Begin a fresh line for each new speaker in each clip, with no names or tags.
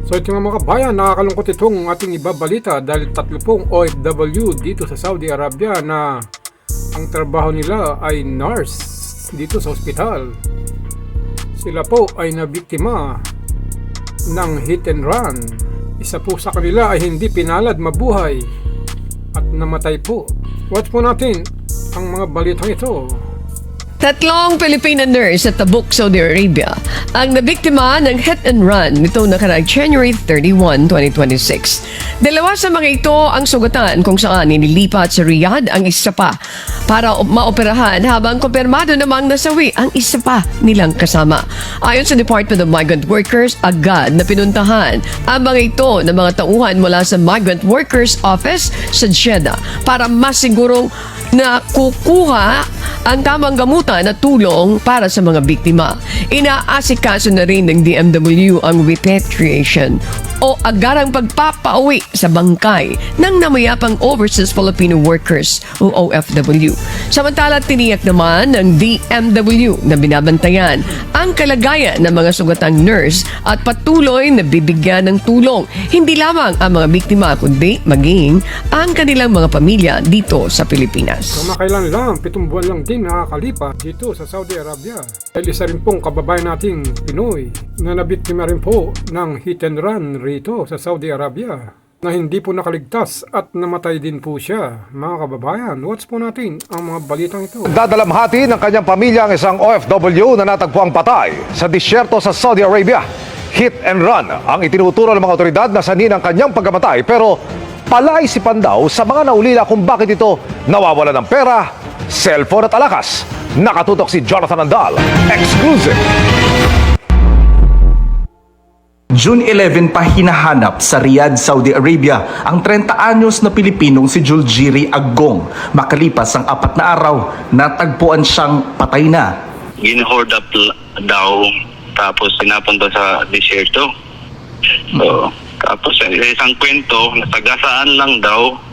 So ito nga mga kabayan, nakakalungkot itong ating ibabalita dahil 3 OFW dito sa Saudi Arabia na ang trabaho nila ay nurse dito sa ospital. Sila po ay nabiktima ng hit and run. Isa po sa kanila ay hindi pinalad mabuhay at namatay po. Watch po natin ang mga balitang ito.
3 Filipina nurse sa Tabuk, Saudi Arabia ang nabiktima ng hit and run nitong nakaraang January 31, 2026. 2 sa mga ito ang sugatan kung saan inilipat sa Riyadh ang isa pa para maoperahan habang kumpirmado namang nasawi ang isa pa nilang kasama. Ayon sa Department of Migrant Workers, agad na pinuntahan ang mga ito ng mga tauhan mula sa Migrant Workers Office sa Jeddah para masigurong na kukuha ang tamang gamutan at tulong para sa mga biktima. Inaasikaso na rin ng DMW ang repatriation o agarang pagpapauwi sa bangkay ng namayapang overseas Filipino workers o OFW. Samantala, tiniyak naman ng DMW na binabantayan ang kalagayan ng mga sugatang nurse at patuloy na bibigyan ng tulong hindi lamang ang mga biktima kundi maging ang kanilang mga pamilya dito sa Pilipinas.
Kamakailan lang, 7 buwan lang din nakakalipas dito sa Saudi Arabia. Dahil isa rin pong kababayan nating Pinoy na nabiktima rin po ng hit and run rito sa Saudi Arabia na hindi po nakaligtas at namatay din po siya. Mga kababayan, watch po natin ang mga balitang ito.
Dadalamhati ng kanyang pamilya ang isang OFW na natagpuang patay sa disyerto sa Saudi Arabia. Hit and run ang itinuturo ng mga otoridad na sanhi ng kanyang pagkamatay pero palaisipan daw sa mga naulila kung bakit ito nawawala ng pera, cellphone at alakas. Nakatutok si Jonathan Andal. Exclusive!
June 11 pa hinahanap sa Riyadh, Saudi Arabia ang 30 anyos na Pilipinong si Juljiri Aggong. Makalipas ang 4 na araw, natagpuan siyang patay na.
Gin-hold up daw, tapos pinapunta sa desierto. So, tapos isang kwento, nasagasaan lang daw,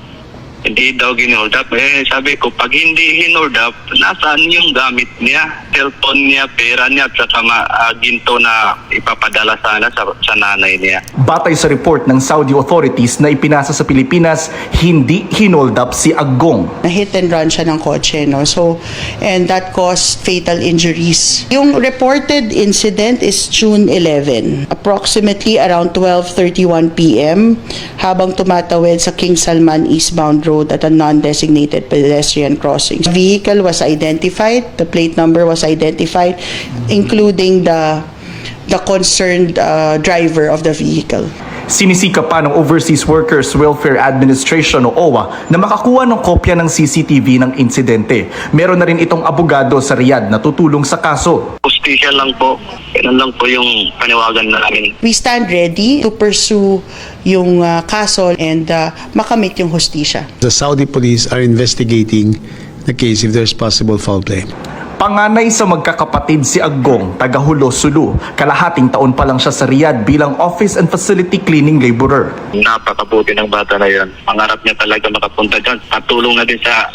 hindi daw gin-hold up. Sabi ko, pag hindi hin-hold up, nasaan yung gamit niya? Cellphone niya, pera niya, at saka ginto na ipapadala sana sa nanay niya.
Batay sa report ng Saudi authorities na ipinasa sa Pilipinas, hindi hin-hold up si Aggong.
Na-hit and run siya ng kotse, no? So, and that caused fatal injuries. Yung reported incident is June 11, approximately around 12:31 p.m. habang tumatawid sa King Salman eastbound road at a non-designated pedestrian crossing. The vehicle was identified, the plate number was identified, including the concerned driver of the vehicle.
Sinisika pa ng Overseas Workers Welfare Administration o OWA na makakuha ng kopya ng CCTV ng insidente. Meron na rin itong abogado sa Riyadh na tutulong sa kaso.
Justisya lang po. Yan lang po yung paniwagan namin.
We stand ready to pursue yung kaso and makamit yung hustisya.
The Saudi police are investigating the case if there's possible foul play.
Panganay sa magkakapatid si Aggong, taga Hulo, Sulu. Kalahating taon pa lang siya sa Riyadh bilang office and facility cleaning laborer.
Napakabuti ng bata na yan. Pangarap niya talaga makapunta dyan. Patulong na din sa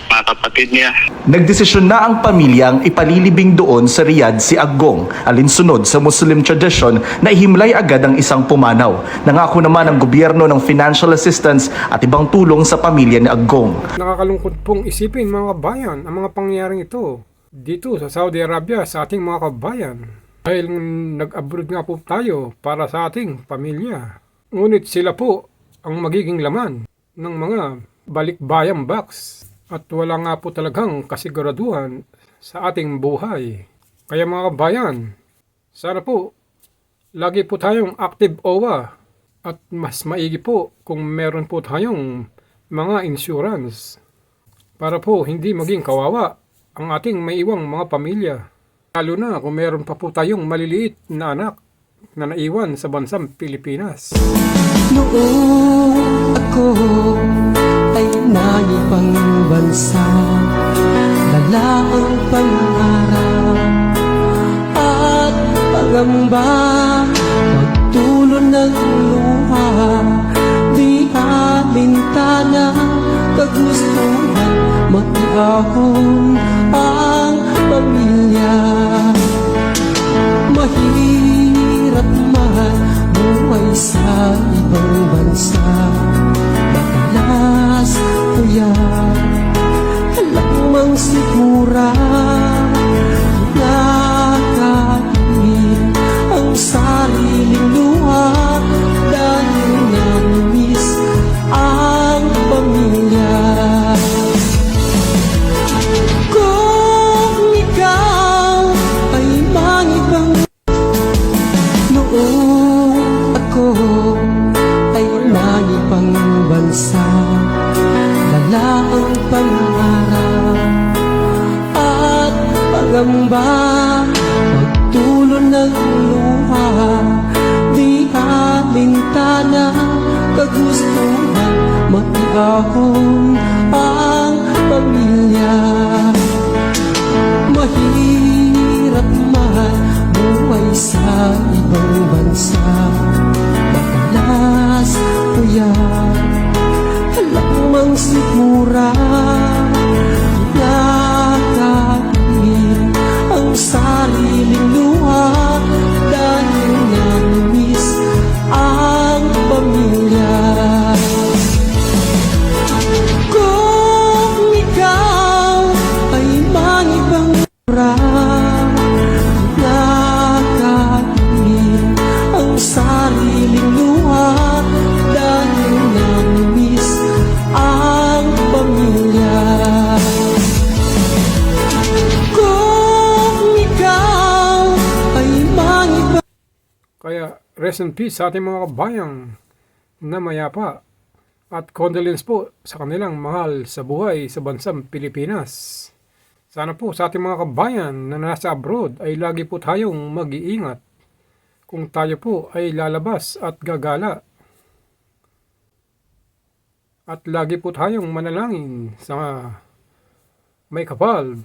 mga kapatid niya.
Nagdesisyon na ang pamilyang ipalilibing doon sa Riyadh si Aggong, alinsunod sa Muslim tradition na ihimlay agad ang isang pumanaw. Nangako naman ang gobyerno ng financial assistance at ibang tulong sa pamilya ni Aggong.
Nakakalungkot pong isipin mga kabayan ang mga pangyayaring ito dito sa Saudi Arabia sa ating mga kabayan. Dahil nag-abroad nga po tayo para sa ating pamilya. Ngunit sila po ang magiging laman ng mga balikbayang box. At wala nga po talagang kasiguraduhan sa ating buhay. Kaya mga kabayan, sana po lagi po tayong active OWA at mas maigi po kung meron po tayong mga insurance para po hindi maging kawawa ang ating may iwang mga pamilya. Lalo na kung meron pa po tayong maliliit na anak na naiwan sa bansang Pilipinas.
Noong ako ay naipang bansa, dala ang pangarap at pangamba, pagtulo ng luha, di alintana, kagustuhan, mag-ahon ang pamilya. Mahirap man buhay sa ibang bansa. Madalas kuya, alamang sigura nakakabili ang sariling luha dahil namimiss ang pamilya. Kung ikaw ay mangibang noong ako ay nangibang bansa, lala ang pangarap at pagamba, pagtulo ng luha, di alintana, kagustuhan, maiahon ang pamilya. Mahirap man buhay sa ibang bansa, madalas kuya, alamang sigura nakakabili ang sariling luha dahil namimiss ang pamilya. Kung ikaw ay mangibang nakakabili ang sariling luha dahil namimiss ang pamilya. Kung ikaw ay mangibang
Kaya rest in peace sa ating mga kabayang na mayapa at condolence po sa kanilang mahal sa buhay sa bansang Pilipinas. Sana po sa ating mga kabayan na nasa abroad ay lagi po tayong mag-iingat kung tayo po ay lalabas at gagala. At lagi po tayong manalangin sa may kapal